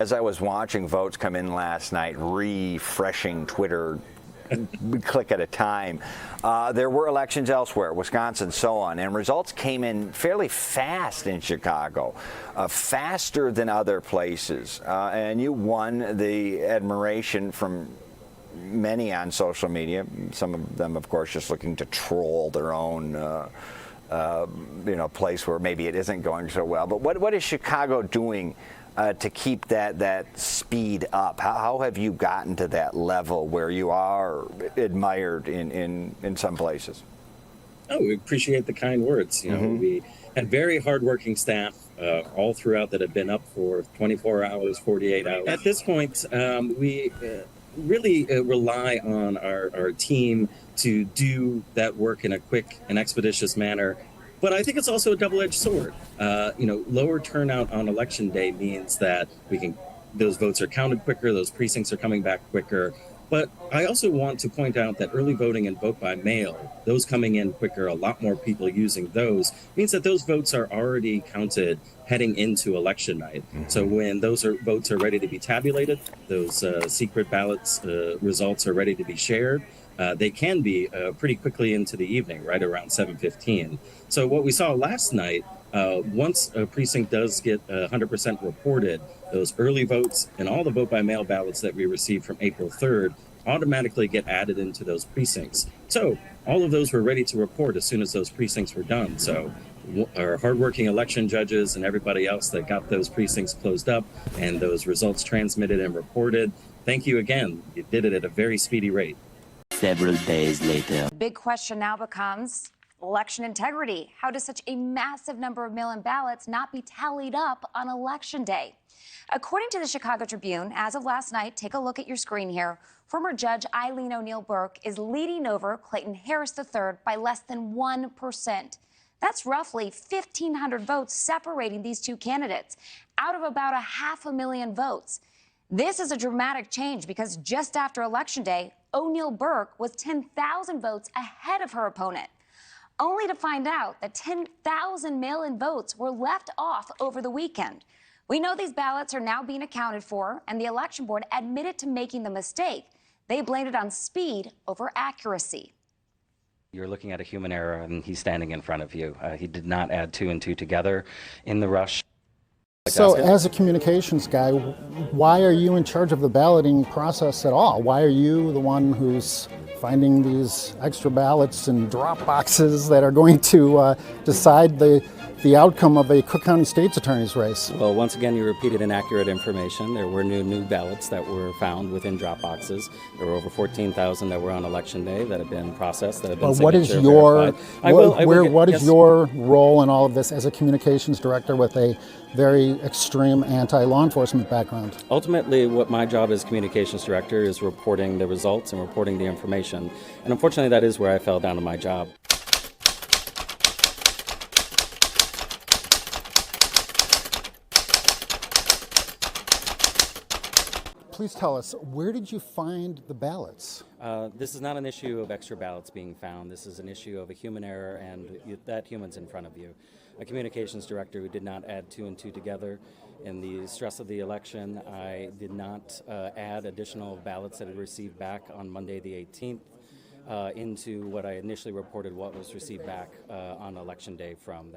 As I was watching votes come in last night, refreshing Twitter, click at a time, there were elections elsewhere, Wisconsin, so on, and results came in fairly fast in Chicago, faster than other places, and you won the admiration from many on social media, some of them, of course, just looking to troll their own place where maybe it isn't going so well. But what is Chicago doing to keep that speed up? How have you gotten to that level where you are admired in some places? Oh, we appreciate the kind words. We had very hardworking staff all throughout that have been up for 24 hours, 48 hours. At this point, we really rely on our team to do that work in a quick and expeditious manner. But I think it's also a double-edged sword. Lower turnout on election day means that those votes are counted quicker, those precincts are coming back quicker. But I also want to point out that early voting and vote by mail, those coming in quicker, a lot more people using those, means that those votes are already counted heading into election night. So when those votes are ready to be tabulated, those secret ballots results are ready to be shared, they can be pretty quickly into the evening, right around 7:15. So what we saw last night, once a precinct does get 100% reported, those early votes and all the vote by mail ballots that we received from April 3rd automatically get added into those precincts. So all of those were ready to report as soon as those precincts were done. So our hardworking election judges and everybody else that got those precincts closed up and those results transmitted and reported, thank you again. You did it at a very speedy rate. Several days later. The big question now becomes election integrity. How does such a massive number of mail-in ballots not be tallied up on Election Day? According to the Chicago Tribune, as of last night, take a look at your screen here, former Judge Eileen O'Neil Burke is leading over Clayton Harris III by less than 1%. That's roughly 1,500 votes separating these two candidates out of about 500,000 votes. This is a dramatic change because just after Election Day, O'Neil Burke was 10,000 votes ahead of her opponent, only to find out that 10,000 mail-in votes were left off over the weekend. We know these ballots are now being accounted for, and the election board admitted to making the mistake. They blamed it on speed over accuracy. You're looking at a human error, and he's standing in front of you. He did not add 2 and 2 together in the rush. So as a communications guy, why are you in charge of the balloting process at all? Why are you the one who's finding these extra ballots and drop boxes that are going to decide the outcome of a Cook County State's Attorney's race? Well, once again, you repeated inaccurate information. There were new ballots that were found within drop boxes. There were over 14,000 that were on Election Day that have been processed, that have been what is your your role in all of this as a communications director with a very extreme anti-law enforcement background? Ultimately, what my job as communications director is reporting the results and reporting the information. And unfortunately, that is where I fell down to my job. Please tell us, where did you find the ballots? This is not an issue of extra ballots being found. This is an issue of a human error, and that human's in front of you. A communications director who did not add 2 and 2 together. In the stress of the election, I did not add additional ballots that I received back on Monday the 18th into what I initially reported what was received back on Election Day from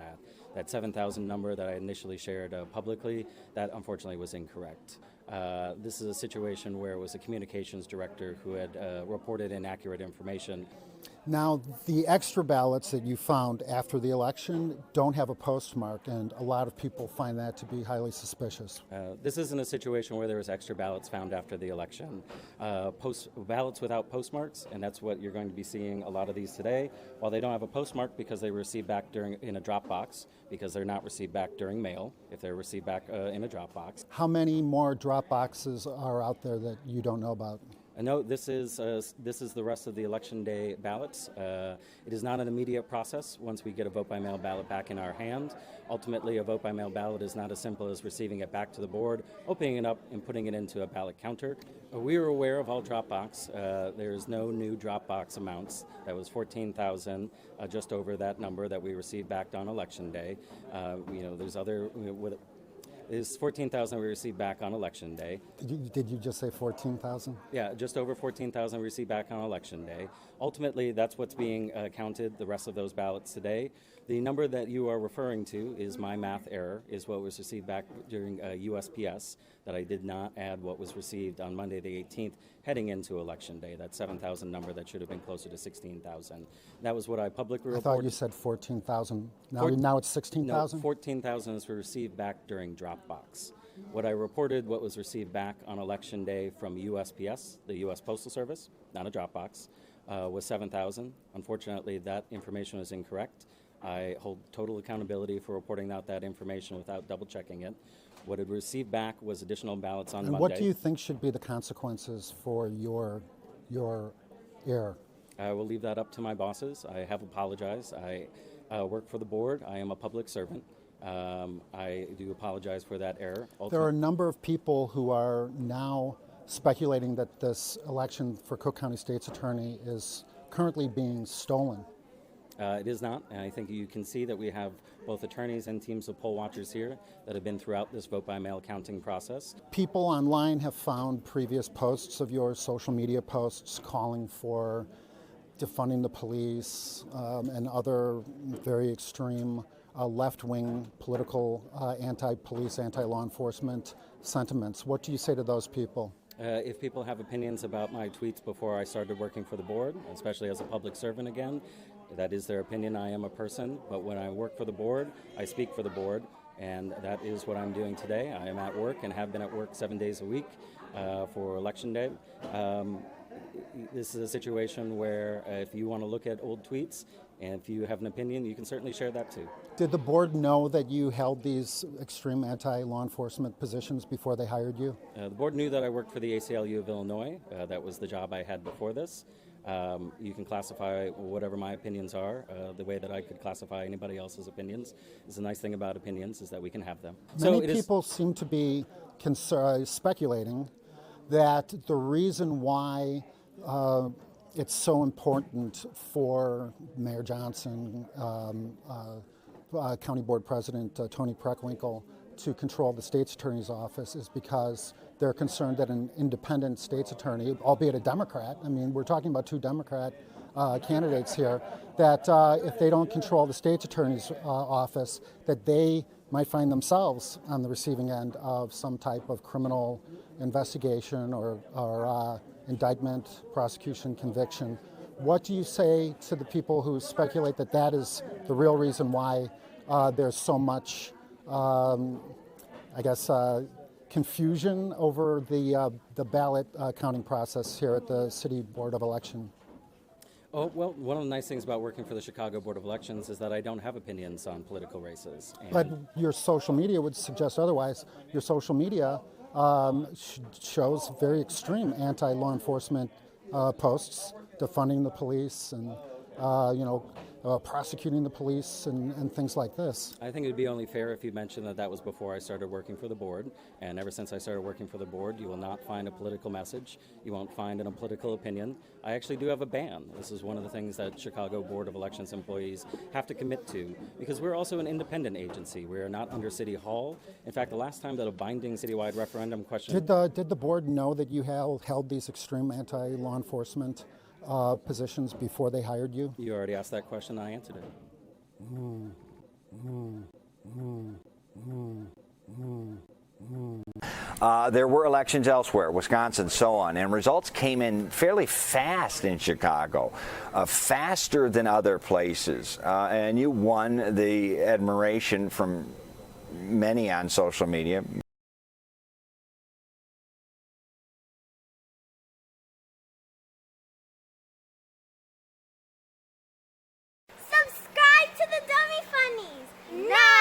that 7,000 number that I initially shared publicly. That unfortunately was incorrect. This is a situation where it was a communications director who had reported inaccurate information. Now, the extra ballots that you found after the election don't have a postmark, and a lot of people find that to be highly suspicious. This isn't a situation where there was extra ballots found after the election. Ballots without postmarks, and that's what you're going to be seeing a lot of these today. While they don't have a postmark because they were received back in a drop box, because they're not received back during mail, if they're received back in a drop box. How many more drop boxes are out there that you don't know about? No, this is the rest of the Election Day ballots. It is not an immediate process once we get a vote-by-mail ballot back in our hand. Ultimately, a vote-by-mail ballot is not as simple as receiving it back to the board, opening it up, and putting it into a ballot counter. We are aware of all drop box. There's no new drop box amounts. That was 14,000, just over that number that we received back on Election Day. There's is 14,000 we received back on Election Day. Did you just say 14,000? Yeah, just over 14,000 we received back on Election Day. Ultimately, that's what's being counted, the rest of those ballots today. The number that you are referring to is my math error, is what was received back during USPS, that I did not add what was received on Monday the 18th heading into Election Day, that 7,000 number that should have been closer to 16,000. That was what I publicly reported. I thought you said 14,000. Now it's 16,000? No, 14,000 is received back during Dropbox. What I reported, what was received back on Election Day from USPS, the U.S. Postal Service, not a Dropbox, was 7,000. Unfortunately, that information is incorrect. I hold total accountability for reporting out that information without double checking it. What it received back was additional ballots on Monday. What do you think should be the consequences for your error? I will leave that up to my bosses. I have apologized. I work for the board. I am a public servant. I do apologize for that error. There are a number of people who are now speculating that this election for Cook County State's Attorney is currently being stolen. It is not, and I think you can see that we have both attorneys and teams of poll watchers here that have been throughout this vote-by-mail counting process. People online have found previous posts of yours, social media posts, calling for defunding the police and other very extreme left-wing political anti-police, anti-law enforcement sentiments. What do you say to those people? If people have opinions about my tweets before I started working for the board, especially as a public servant again, that is their opinion. I am a person, but when I work for the board, I speak for the board, and that is what I'm doing today. I am at work and have been at work 7 days a week for Election Day. This is a situation where if you want to look at old tweets, and if you have an opinion, you can certainly share that too. Did the board know that you held these extreme anti-law enforcement positions before they hired you? The board knew that I worked for the ACLU of Illinois. That was the job I had before this. You can classify whatever my opinions are the way that I could classify anybody else's opinions. The nice thing about opinions is that we can have them. Many people seem to be speculating that the reason why it's so important for Mayor Johnson, County Board President Tony Preckwinkle, to control the state's attorney's office is because they're concerned that an independent state's attorney, albeit a Democrat, I mean, we're talking about two Democrat candidates here, that if they don't control the state's attorney's office, that they might find themselves on the receiving end of some type of criminal investigation or indictment, prosecution, conviction. What do you say to the people who speculate that that is the real reason why there's so much, confusion over the ballot counting process here at the City Board of Election? Oh, well, one of the nice things about working for the Chicago Board of Elections is that I don't have opinions on political races. But your social media would suggest otherwise. Your social media shows very extreme anti-law enforcement posts, defunding the police and, prosecuting the police and things like this. I think it would be only fair if you mentioned that that was before I started working for the board. And ever since I started working for the board, you will not find a political message. You won't find a political opinion. I actually do have a ban. This is one of the things that Chicago Board of Elections employees have to commit to, because we're also an independent agency. We are not under City Hall. In fact, the last time that a binding citywide referendum question... Did the board know that you held these extreme anti-law enforcement positions before they hired you? You already asked that question, I answered it. There were elections elsewhere, Wisconsin, so on, and results came in fairly fast in Chicago, faster than other places, and you won the admiration from many on social media. Subscribe to the Dummy Funnies now!